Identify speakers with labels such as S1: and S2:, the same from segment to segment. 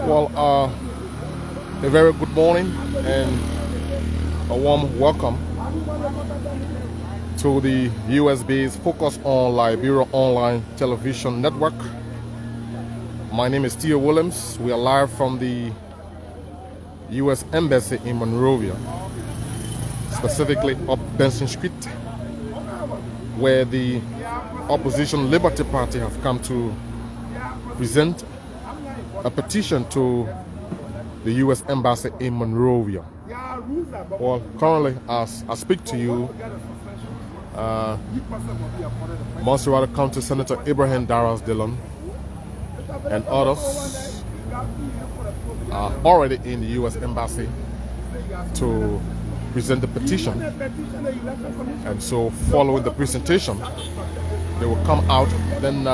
S1: Well, a very good morning and a warm welcome to the USB's Focus on Liberia Online Television Network. My name is Theo Williams. We are live from the U.S. Embassy in Monrovia, specifically up Benson Street, where the opposition Liberty Party have come to present a petition to the U.S. Embassy in Monrovia. Well, currently, as I speak to you, Monrovia County Senator Abraham Darras Dillon and others are already in the U.S. Embassy to present the petition. And so, following the presentation, they will come out, then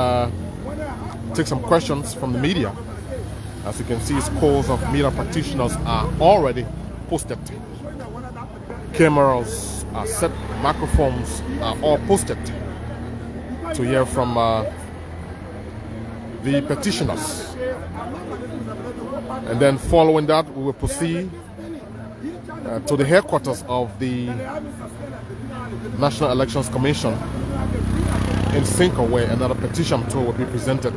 S1: take some questions from the media. As you can see, scores of media practitioners are already posted. Cameras are set, microphones are all posted to hear from the petitioners. And then following that, we will proceed to the headquarters of the National Elections Commission in Cinco, where another petition tour will be presented.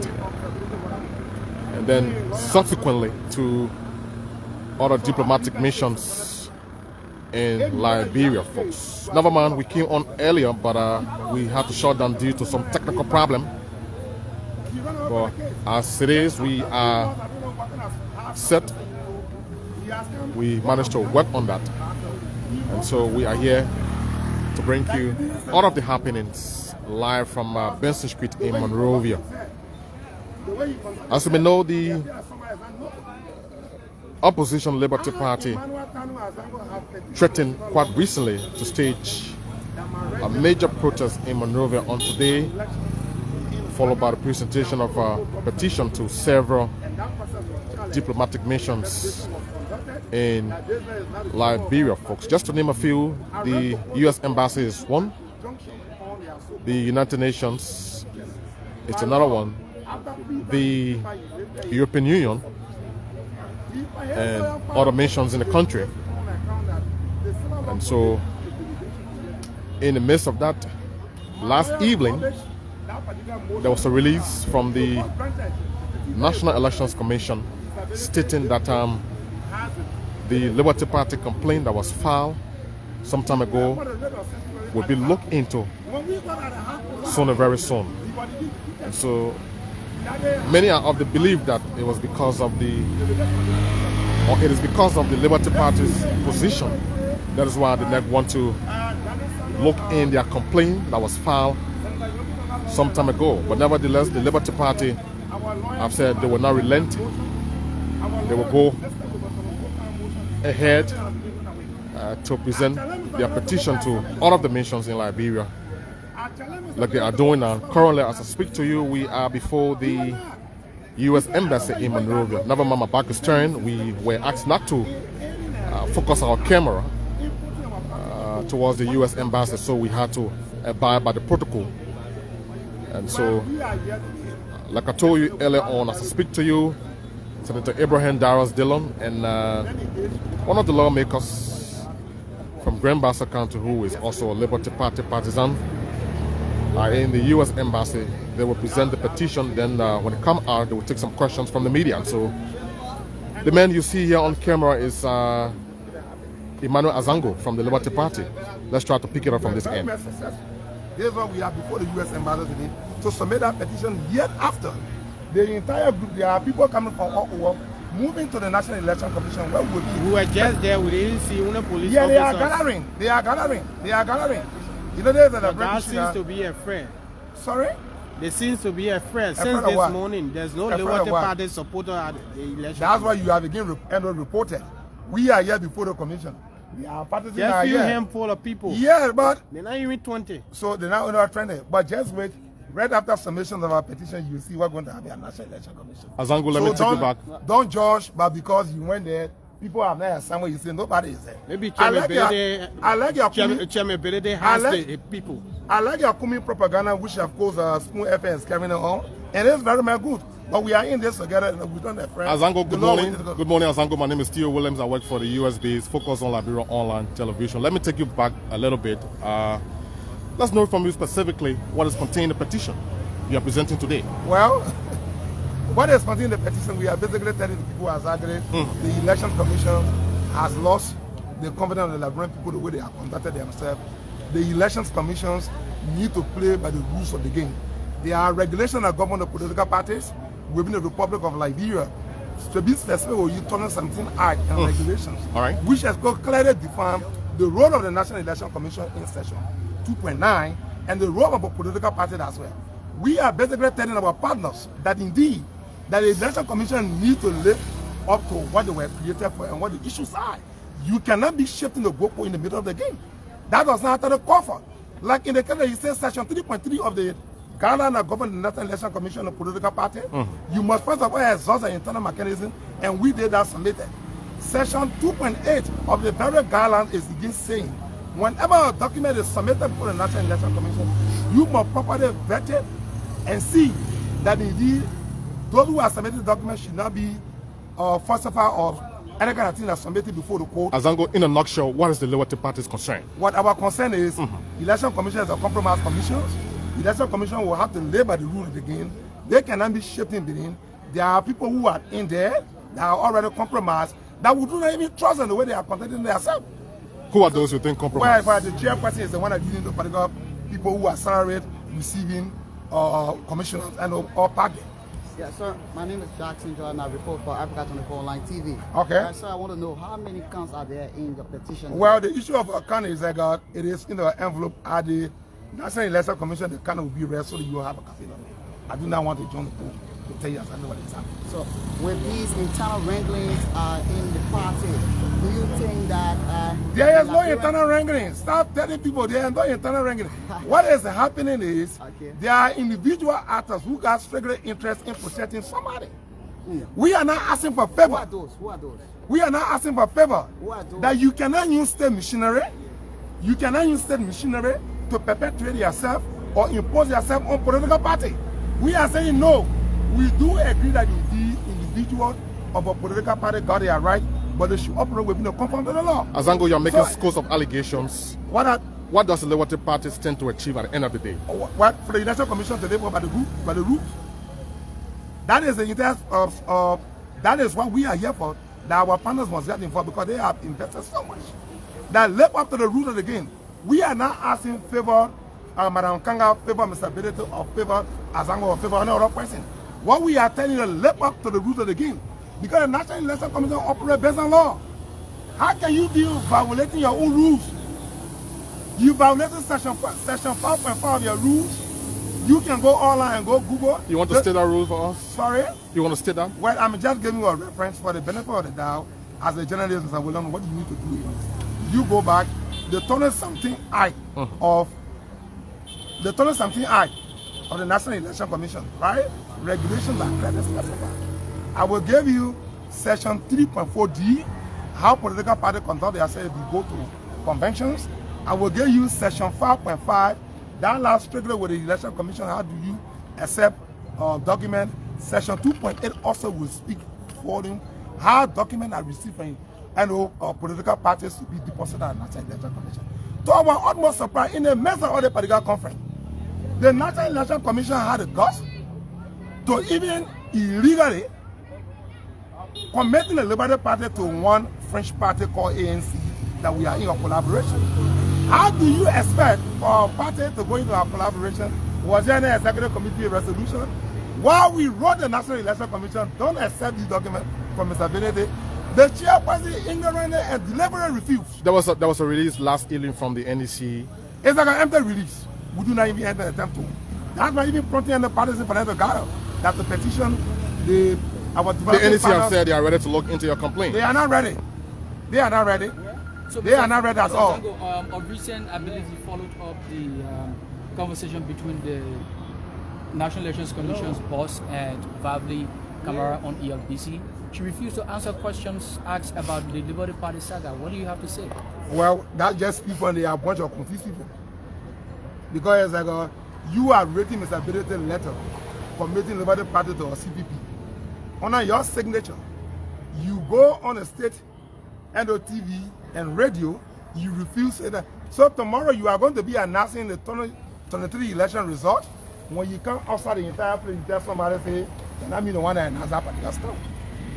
S1: And then subsequently to other diplomatic missions in Liberia, folks. Never mind, we came on earlier, but we had to shut down due to some technical problem. But as it is, we are set. We managed to work on that. And so we are here to bring you all of the happenings live from Benson Street in Monrovia. As you may know, the opposition Liberty Party threatened quite recently to stage a major protest in Monrovia on today, followed by the presentation of a petition to several diplomatic missions in Liberia, folks. Just to name a few, the U.S. Embassy is one, the United Nations is another one, the European Union, and other missions in the country. And so, in the midst of that, last evening, there was a release from the National Elections Commission stating that the Liberty Party complaint that was filed some time ago will be looked into soon, very soon. And so, many are of the belief that it was because of it is because of the Liberty Party's position. That is why the NEC want to look in their complaint that was filed some time ago. But nevertheless, the Liberty Party have said they will not relent. They will go ahead to present their petition to all of the missions in Liberia, like they are doing now. Currently, as I speak to you, we are before the U.S. Embassy in Monrovia. Never mind, my back is turned. We were asked not to focus our camera towards the U.S. Embassy, so we had to abide by the protocol. And so, like I told you earlier on, as I speak to you, Senator Abraham Darras Dillon and one of the lawmakers from Grand Bassa County, who is also a Liberty Party partisan, are in the U.S. Embassy. They will present the petition. Then when they come out, they will take some questions from the media. And so the man you see here on camera is Emmanuel Azango from the Liberty Party. Let's try to pick it up from this end.
S2: This is what we are before the U.S. Embassy today to submit that petition yet after the entire group. There are people coming from all over, moving to the National Election Commission. Where would we?
S3: We were just there. We didn't see one police.
S2: Yeah, they are gathering. They are gathering. They are gathering. You know, there's a
S3: that seems to be a friend.
S2: Sorry?
S3: There seems to be a friend. Since this morning, there's no Liberty Party supporter at the election.
S2: That's why you have again reported. We are here before the commission. We are participating.
S3: Just a few handful of people.
S2: Yeah, but
S3: they're not even 20.
S2: So they're not over 20. But just wait. Right after submission of our petition, you see we're going to have a National Election Commission.
S1: Azango, let me take you back.
S2: Don't judge, but because you went there, people have not somewhere you say nobody is there.
S3: Maybe Chairman Belede has the people.
S2: I like your Kumi propaganda, which of course Spoon FM is carrying on, and it's very much good. But we are in this together, and we don't have friends.
S1: Azango, good morning. Good morning, Azango. My name is Theo Williams. I work for the US-based Focus on Liberia Online Television. Let me take you back a little bit. Let's know from you specifically what is contained in the petition you are presenting today.
S2: Well, what is contained in the petition, we are basically telling the people as agreed, the Election Commission has lost the confidence of the Liberian people the way they have conducted themselves. The Elections Commissions need to play by the rules of the game. There are regulations that govern the political parties within the Republic of Liberia. To be specific, you turn something act and regulations, which has got clearly defined the role of the National Election Commission in Section 2.9 and the role of a political party as well. We are basically telling our partners that indeed that the Election Commission needs to live up to what they were created for and what the issues are. You cannot be shifting the goalpost in the middle of the game. That does not have to call for. Like in the case that you say Section 3.3 of the guideline that governs the National Election Commission of political party, you must first of all exhaust the internal mechanism, and we did that submitted. Section 2.8 of the very guideline is again saying, whenever a document is submitted before the National Election Commission, you must properly vet it and see that indeed those who are submitting documents should not be falsified or any kind of thing that's submitted before the court.
S1: Azango, in a nutshell, what is the Liberty Party's concern?
S2: What our concern is, Election Commission is a compromise commission. The Election Commission will have to live by the rule of the game. They cannot be shifting between. There are people who are in there that are already compromised that would not even trust in the way they are conducting themselves.
S1: Who are those who think compromise?
S2: Well, the chairperson is the one that dealing with particular people who are salaried, receiving commissioners and or packing.
S4: Yeah, sir. My name is Jackson Jordan. I report for Africa 24 Online TV.
S2: Okay.
S4: Sir, I want to know how many counts are there in the petition?
S2: Well, the issue of a count is that it is in the envelope at the National Election Commission. The count will be read so that you will have a copy of it. I do not want to join the pool to tell you exactly what is happening.
S4: So, with these internal wranglings in the party, do you think that
S2: there is no internal wrangling? Stop telling people there is no internal wrangling. What is happening is there are individual actors who got strictly interest in protecting somebody. We are not asking for favor.
S4: Who are those? Who are those?
S2: We are not asking for favor.
S4: Who are those?
S2: That you cannot use state machinery. You cannot use state machinery to perpetuate yourself or impose yourself on political party. We are saying no. We do agree that indeed individuals of a political party got their right, but they should operate within the confines of the law.
S1: Azango, you're making scores of allegations. What does the Liberty Party stand to achieve at the end of the day?
S2: What for the Election Commission to live by the rules? That is the interest of that is what we are here for. That our partners must get involved because they have invested so much. That live up to the rules of the game. We are not asking favor Madam Kanga, favor Mr. Benito, or favor Azango, or favor another person. What we are telling you, live up to the rules of the game. Because the National Election Commission operates based on law. How can you be violating your own rules? You violated section 5.5 of your rules. You can go online and go Google.
S1: You want to state that rule for us?
S2: Sorry?
S1: You want to state that?
S2: Well, I'm just giving you a reference for the benefit of the doubt. As a journalist, Mr. William, what you need to do is you go back, the 20-something Act of the National Election Commission, right? Regulations are clearly specified. I will give you section 3.4D, how political parties conduct themselves if you go to conventions. I will give you section 5.5, that allows strictly with the Election Commission, how do you accept document. Section 2.8 also will speak for them, how documents are received from political parties to be deposited at the National Election Commission. To our utmost surprise, in the midst of all the political conference, the National Election Commission had the guts to even illegally committing the Liberty Party to one French party called ANC that we are in a collaboration. How do you expect for a party to go into a collaboration? Was there any executive committee resolution? While we wrote the National Election Commission, don't accept this document from Mr. Benedict, the chairperson ignorantly and deliberately refused.
S1: There was a release last evening from the NEC.
S2: It's like an empty release. We do not even enter attempt to. That's why even prompting the parties in financial gather that the petition, the
S1: NEC have said they are ready to look into your complaint.
S2: They are not ready. They are not ready. So they are not ready at all.
S5: Of recent, I believe you followed up the conversation between the National Elections Commission's boss and Vavli Kamara on ELBC. She refused to answer questions asked about the Liberty Party saga. What do you have to say?
S2: Well, that's just people, and they are a bunch of confused people. Because it's like you are writing Mr. Ability letter committing Liberty Party to a CPP. Under your signature, you go on a state NOTV and radio, you refuse to say that. So tomorrow you are going to be announcing the 2023 election result. When you come outside the entire place, you tell somebody, say, can I be the one that announced that particular stuff?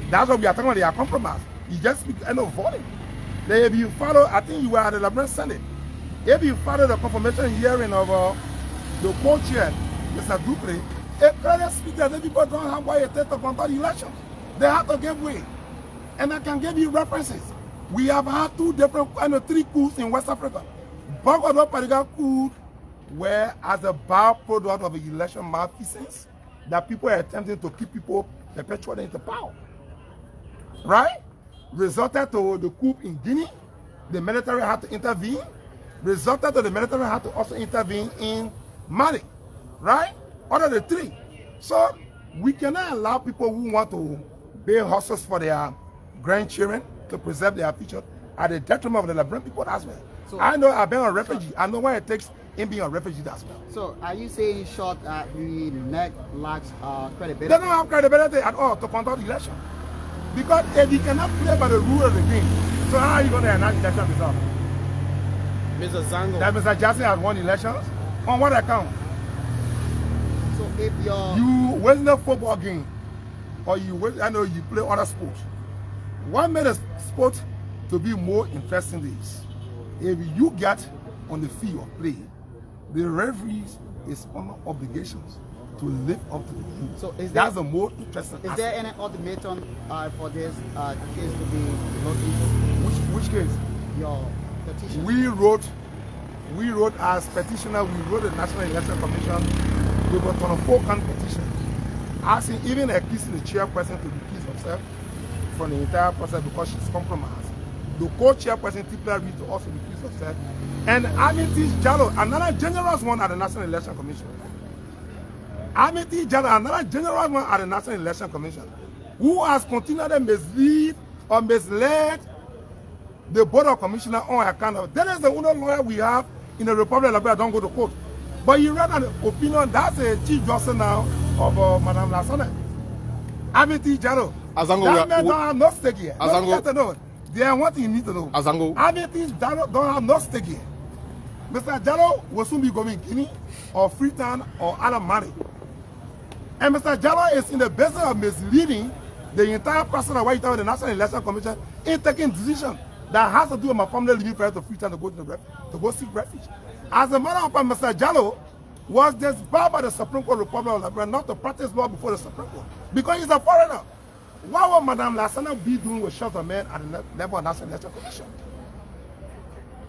S2: That's what we are talking about, they are compromised. You just speak end of voting. Then if you follow, I think you were at the Liberia Senate. If you follow the confirmation hearing of the co-chair, Mr. Dupree, a credit speaker, the people don't have why a test of conduct elections. They have to give way. And I can give you references. We have had 3 coups in West Africa. Both of those particular coups were as a byproduct of the election malfeasance that people are attempting to keep people perpetually into power. Right? Resulted to the coup in Guinea. The military had to intervene. Resulted to the military had to also intervene in Mali. Right? Out of the 3. So we cannot allow people who want to build houses for their grandchildren to preserve their future at the detriment of the Liberian people as well. So, I know I've been a refugee. I know what it takes in being a refugee as well.
S4: So are you saying in short that the NEC lacks credibility?
S2: They don't have credibility at all to conduct election. Because if you cannot play by the rule of the game, so how are you going to announce election result?
S3: Mr. Zango.
S2: That Mr. Jackson has won elections? On what account?
S4: So if
S2: you win a football game, or you play other sports, what made a sport to be more interesting is if you get on the field of play, the referees is under obligations to live up to the rule. So that's the more interesting
S4: Is
S2: aspect.
S4: there any ultimatum for this case to be looked into?
S2: Which case?
S4: Your petition.
S2: We wrote as petitioner, we wrote the National Election Commission with a 24-count petition, asking even accusing the chairperson to recuse herself from the entire process because she's compromised. The co-chairperson, Tipler Reed, to also recuse herself. And Amity Jallo, another generous one at the National Election Commission. Amity Jallo, another generous one at the National Election Commission, who has continually misled the Board of Commissioners on account of. That is the only lawyer we have in the Republic of Liberia don't go to court. But you read an opinion, that's a Chief Justice now of Madame Lassana. Amity Jallo. That man don't have no stake here. Azango. There are one thing you need to know.
S1: Azango.
S2: Amity Jallo don't have no stake here. Mr. Jallo will soon be going Guinea or Freetown or Alamari. And Mr. Jallo is in the business of misleading the entire person of the National Election Commission in taking decisions that has to do with my family living prior to Freetown to go seek refuge. As a matter of fact, Mr. Jallo was disbarred by the Supreme Court of the Republic of Liberia not to practice law before the Supreme Court because he's a foreigner. What would Madame Lassana be doing with shelter men at the level of National Election Commission?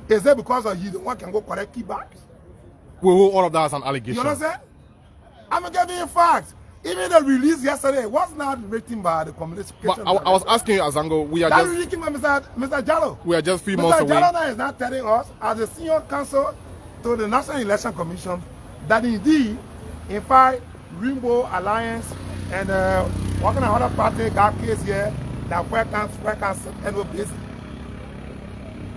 S2: Is that because you the one can go collect kickbacks?
S1: Well, all of that is an allegation.
S2: You understand? I'm giving you facts. Even the release yesterday was not written by the communication.
S1: But I was asking you, Azango, we are
S2: that
S1: just...
S2: written by Mr. Jallo.
S1: We are just 3 months away.
S2: Mr. Jallo now is not telling us, as a senior counsel to the National Election Commission, that indeed, in fact, Rainbow Alliance and what kind of other party got case here that where can end up busy.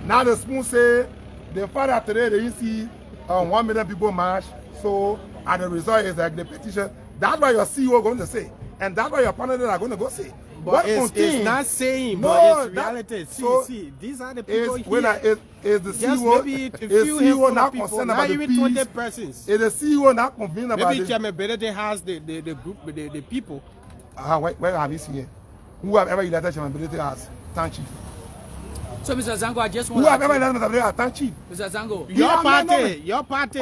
S2: Now the spoon say the fact that today they see 1 million people march, so and the result is like the petition. That's what your CEO going to say, and that's what your panelists are going to go say.
S3: But it's not saying, but it's reality. See, these are the people here.
S2: Is the
S3: Just
S2: CEO,
S3: maybe
S2: is CEO not concerned about the
S3: even
S2: peace?
S3: 20 persons.
S2: Is the CEO not convinced about
S3: maybe
S2: it?
S3: Chairman Benedict has the group, the people.
S2: Where have you seen it? Who have ever elected Chairman Benedict as town chief?
S5: So, Mr. Zango, I just want
S2: Who have ever elected Mr. Benedict as town chief?
S5: Mr. Zango,
S3: Your party,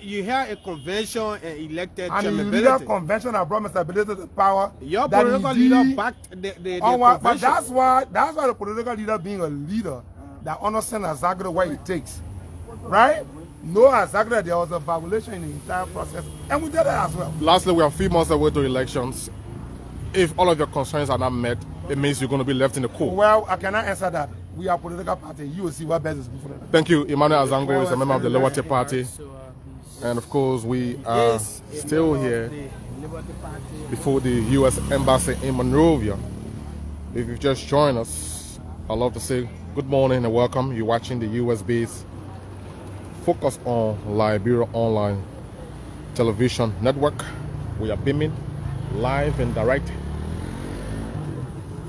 S3: you had a convention and elected Chairman
S2: Benedict. And the convention that brought Mr. Benedict to power.
S3: Your political leader backed the convention.
S2: But that's why the political leader being a leader that understands exactly what it takes. Right? Know exactly that there was a violation in the entire process. And we did that as well.
S1: Lastly, we are 3 months away to elections. If all of your concerns are not met, it means you're going to be left in the cold.
S2: Well, I cannot answer that. We are a political party. You will see what best is good for them.
S1: Thank you. Emmanuel Azango is a member of the Liberty Party. And of course, we are still here before the U.S. Embassy in Monrovia. If you've just joined us, I'd love to say good morning and welcome. You're watching the U.S. based focus on Liberia Online Television Network. We are beaming live and direct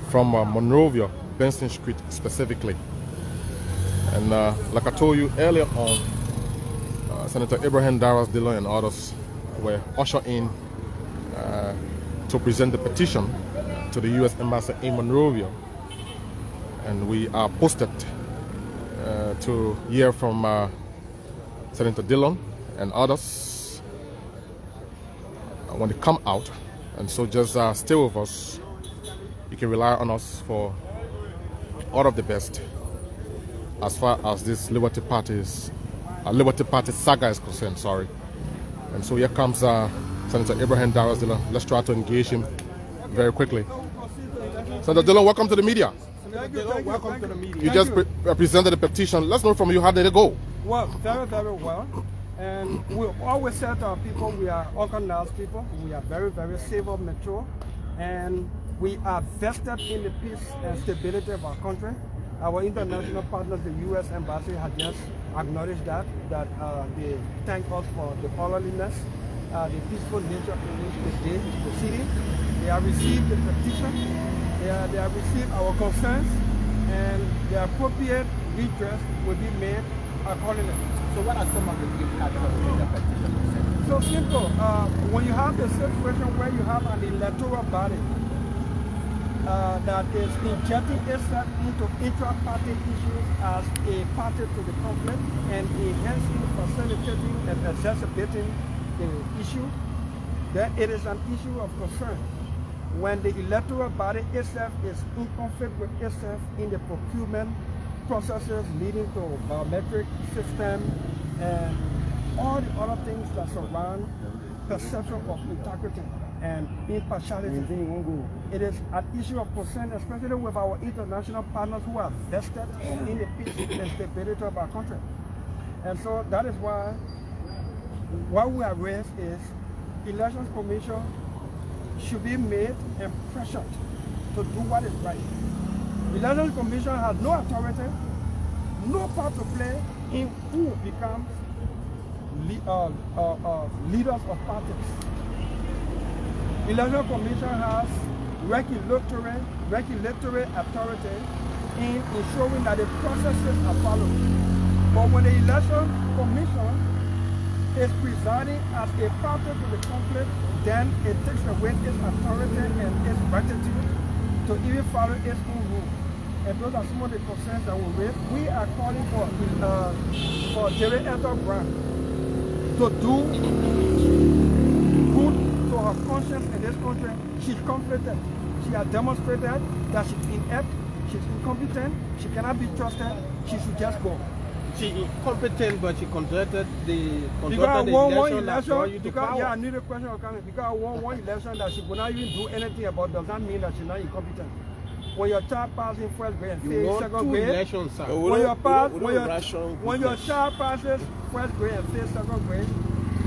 S1: from Monrovia, Benson Street specifically. And like I told you earlier on, Senator Abraham Darius Dillon and others were ushered in to present the petition to the U.S. Embassy in Monrovia. And we are posted to hear from Senator Dillon and others when they come out. And so just stay with us. You can rely on us for all of the best as far as this Liberty Party saga is concerned, sorry. And so here comes Senator Abraham Darius Dillon. Let's try to engage him very quickly. Senator Dillon, welcome to the media.
S3: Welcome to the media.
S1: You just presented the petition. Let's know from you, how did it go?
S6: Well, very, very well. And we always said to our people, we are organized people. We are very, very civil, mature. And we are vested in the peace and stability of our country. Our international partners, the U.S. Embassy, has just acknowledged that they thank us for the orderliness, the peaceful nature in which the city. They have received the petition. They have received our concerns, and the appropriate redress will be made accordingly.
S7: So what are some of the key factors in the petition?
S6: So simple. When you have the situation where you have an electoral body that is injecting itself into intra-party issues as a party to the conflict and enhancing, facilitating, and exacerbating the issue, then it is an issue of concern. When the electoral body itself is in conflict with itself in the procurement processes leading to biometric system and all the other things that surround perception of integrity and impartiality. It is an issue of concern, especially with our international partners who are vested in the peace and stability of our country. And so that is why what we have raised is Elections Commission should be made and pressured to do what is right. The Elections Commission has no authority, no part to play in who becomes leaders of parties. The Elections Commission has regulatory authority in ensuring that the processes are followed. But when the Election Commission is presiding as a party to the conflict, then it takes away its authority and its rectitude to even follow its own rules. And those are some of the concerns that we raise. We are calling for Jerry Ethel Brown to do good to her conscience in this country. She's conflicted. She has demonstrated that she's inept, she's incompetent, she cannot be trusted, she should just go.
S3: She is competent, but she conducted the
S6: election. Because I need a question of coming. Because I won one election that she could not even do anything about does not mean that she's not incompetent. When your child passes in first grade and fails second grade, when your child passes first grade and fails second grade,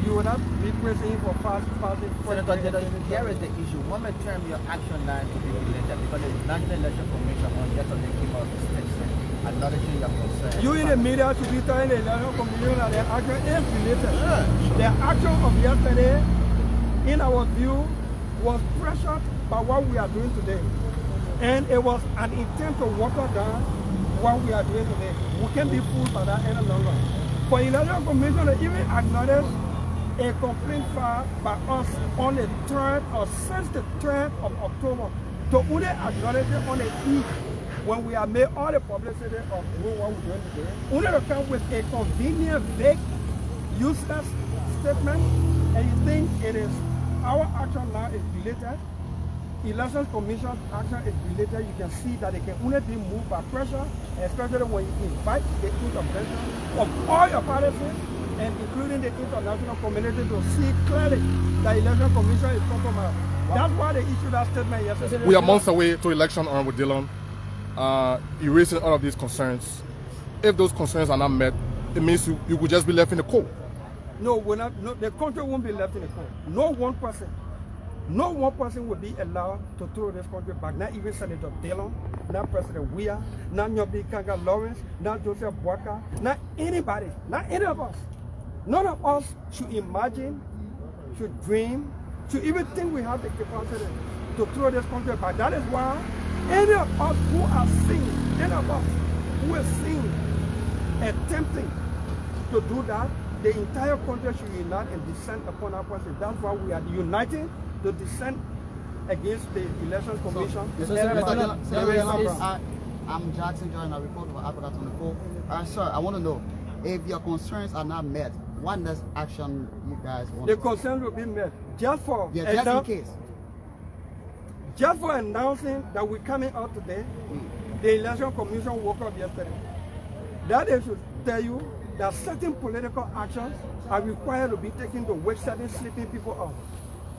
S6: you will not be praising him for passing first grade.
S7: Here is the issue. One may term your action line to be related because the National Election Commission on yesterday came out with statement acknowledging your concern.
S6: You in the media should be telling the Election Commission that their action is related. The action of yesterday, in our view, was pressured by what we are doing today. And it was an intent to water down what we are doing today. We can't be fooled by that any longer. For the Election Commission to even acknowledge a complaint filed by us on the 3rd or since the 3rd of October, to only acknowledge it on the eve when we have made all the publicity of what we're doing today, only to come with a convenient, vague, useless statement, and you think it is our action now is related. Elections Commission action is related. You can see that it can only be moved by pressure, especially when you invite the intervention of all your parties and including the international community to see clearly that Election Commission is compromised. That's why they issued that statement yesterday.
S1: We are months away to election with Dillon. Erasing all of these concerns. If those concerns are not met, it means you could just be left in the cold.
S6: No, we're not. No, the country won't be left in the cold. No one person No one person will be allowed to throw this country back. Not even Senator Dillon, not President Weah, not Nyobi Kanga Lawrence, not Joseph Boakai, not anybody, not any of us. None of us should imagine, should dream, should even think we have the capacity to throw this country back. That is why any of us who are seen, any of us who is seen attempting to do that, the entire country should unite and descend upon our person. That's why we are uniting to descend against the Election Commission.
S4: I'm Jackson Jordan, I report for Africa 24. Sir, I want to know, if your concerns are not met, what next action you guys want?
S6: The concerns will be met. Just in case. Just for announcing that we're coming out today, the Election Commission woke up yesterday. That is to tell you that certain political actions are required to be taken to wake certain sleeping people up.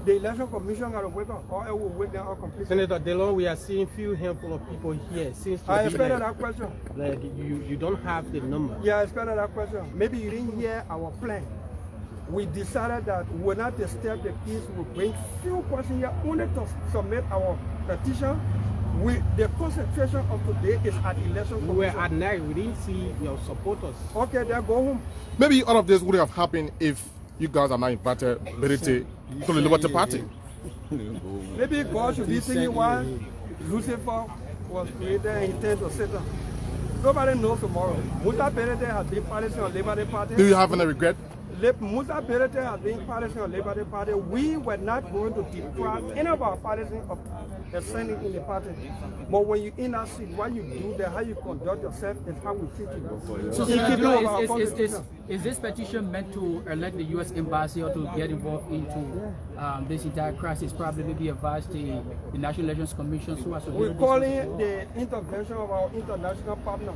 S6: The Election Commission got to wake up, or it will wake them up completely.
S3: Senator Dillon, we are seeing few handful of people here since
S6: I expected that question.
S3: Like you don't have the number.
S6: Yeah, I expected that question. Maybe you didn't hear our plan. We decided that we will not disturb the peace. We will bring few persons here only to submit our petition. The concentration of today is at Election Commission.
S3: We were at night. We didn't see your supporters.
S6: Okay, then go home.
S1: Maybe all of this would have happened if you guys are not invited to the Liberty Party.
S6: Maybe God should be thinking why Lucifer was created and intended to Satan. Nobody knows tomorrow. Musa Berete has been partisan on Liberty Party.
S1: Do you have any regret?
S6: Musa Berete has been partisan on Liberty Party. We were not going to deprive any of our partisans of ascending in the party. But when you're in that seat, what you do there, how you conduct yourself, is how we treat you.
S5: So, is this petition meant to elect the U.S. Embassy or to get involved into this entire crisis? Probably maybe advise the National Elections Commission so as to...
S6: We're calling the intervention of our international partners.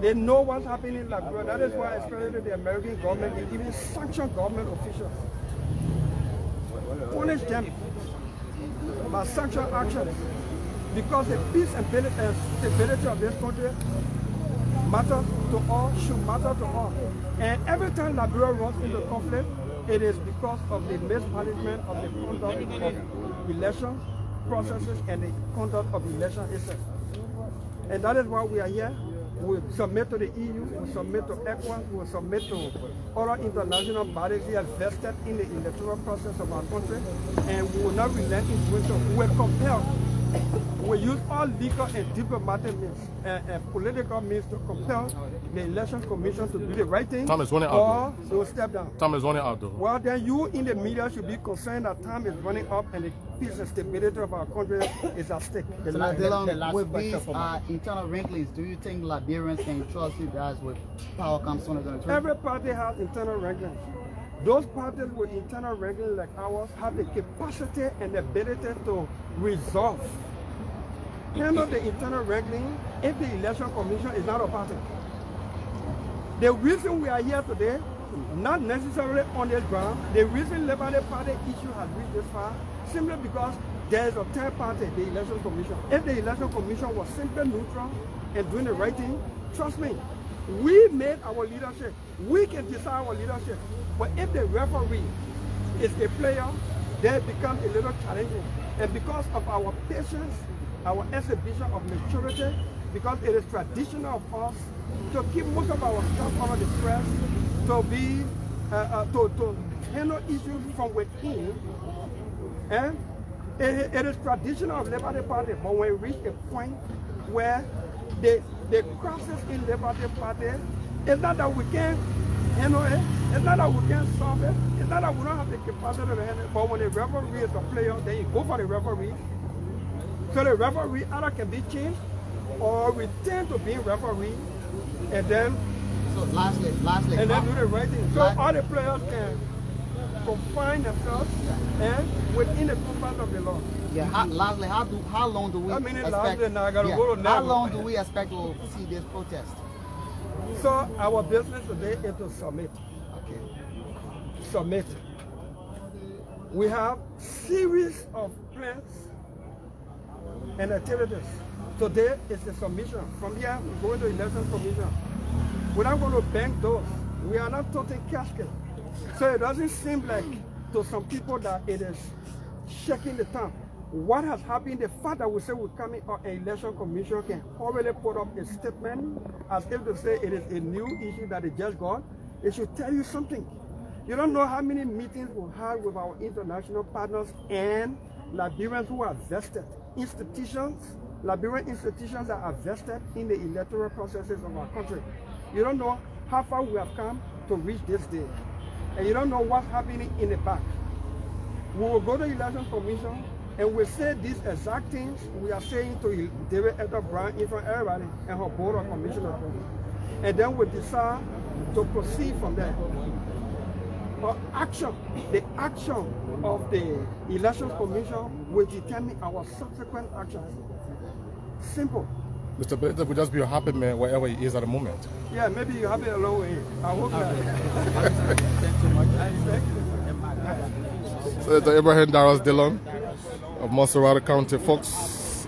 S6: They know what's happening in Liberia. That is why, especially the American government, they even sanction government officials. Punish them by sanction actions. Because the peace and stability of this country matter to all, should matter to all. And every time Liberia runs into conflict, it is because of the mismanagement of the conduct of election processes and the conduct of election itself. And that is why we are here. We submit to the EU, we submit to ECOWAS, we submit to other international bodies here vested in the electoral process of our country, and we will not relent in doing so. We are compelled. We use all legal and diplomatic means and political means to compel the Election Commission to do the right thing,
S1: Time is running
S6: or
S1: out,
S6: they will step down.
S1: Time is running out, though.
S6: Well, then you in the media should be concerned that time is running up and the peace and stability of our country is at stake.
S4: With these internal ranklings, do you think Liberians can trust you guys with power comes sooner than the
S6: Every party has internal ranklings. Those parties with internal ranklings like ours have the capacity and the ability to resolve, handle the internal wrangling if the Election Commission is not a party. The reason we are here today, not necessarily on this ground, the reason Liberty Party issue has reached this far, simply because there is a third party, the Election Commission. If the Election Commission was simply neutral and doing the right thing, trust me, we made our leadership. We can decide our leadership. But if the referee is a player, then it becomes a little challenging. And because of our patience, our exhibition of maturity, because it is traditional of us to keep most of our stuff under the stress, to be to handle issues from within. And it is traditional of Liberty Party, but when we reach a point where the crisis in Liberty Party, it's not that we can't handle it, it's not that we can't solve it, it's not that we don't have the capacity to handle it, but when the referee is a player, then you go for the referee. So the referee either can be changed or return to being referee, and then
S4: lastly,
S6: and then do the right thing. So all the players can confine themselves and within the confines of the law.
S4: Yeah. Lastly, how long do we how long do we expect to see this protest?
S6: So our business today is to submit.
S4: Okay.
S6: Submit. We have series of plans and activities. Today is the submission. From here, we're going to Election Commission. We're not going to bank those. We are not toting casket. So it doesn't seem like to some people that it is shaking the town. What has happened, the fact that we say we're coming up, an election commission can already put up a statement as if to say it is a new issue that they just got. It should tell you something. You don't know how many meetings we had with our international partners and Liberians who are vested. Liberian institutions that are vested in the electoral processes of our country. You don't know how far we have come to reach this day. And you don't know what's happening in the back. We will go to the election commission and we'll say these exact things we are saying to David Edgar Brown in front of everybody and her board of commissioners. And then we'll decide to proceed from there. But the action of the election commission will determine our subsequent actions. Simple.
S1: Mr. Benedict will just be a happy man wherever he is at the moment.
S6: Yeah, maybe you're happy along with him. I hope that.
S1: Senator Abraham Darius Dillon of Monrovia County. Folks,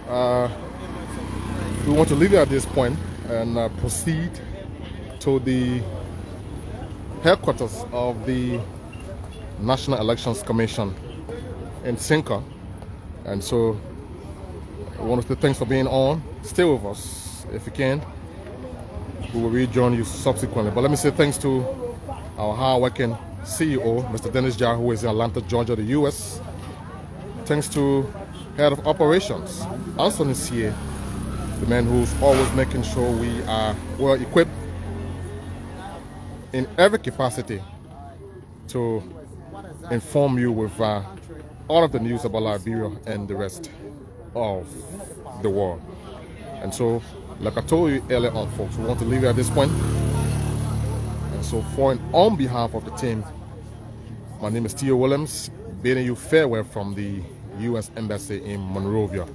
S1: we want to leave it at this point and proceed to the headquarters of the National Elections Commission in Sinka. And so I want to say thanks for being on. Stay with us if you can. We will rejoin you subsequently. But let me say thanks to our hard-working CEO, Mr. Dennis Jar, who is in Atlanta, Georgia, the U.S. Thanks to Head of Operations, Anthony C.A., the man who's always making sure we are well equipped in every capacity to inform you with all of the news about Liberia and the rest of the world. And so, like I told you earlier on, folks, we want to leave it at this point. And so, on behalf of the team, my name is Theo Williams, bidding you farewell from the U.S. Embassy in Monrovia.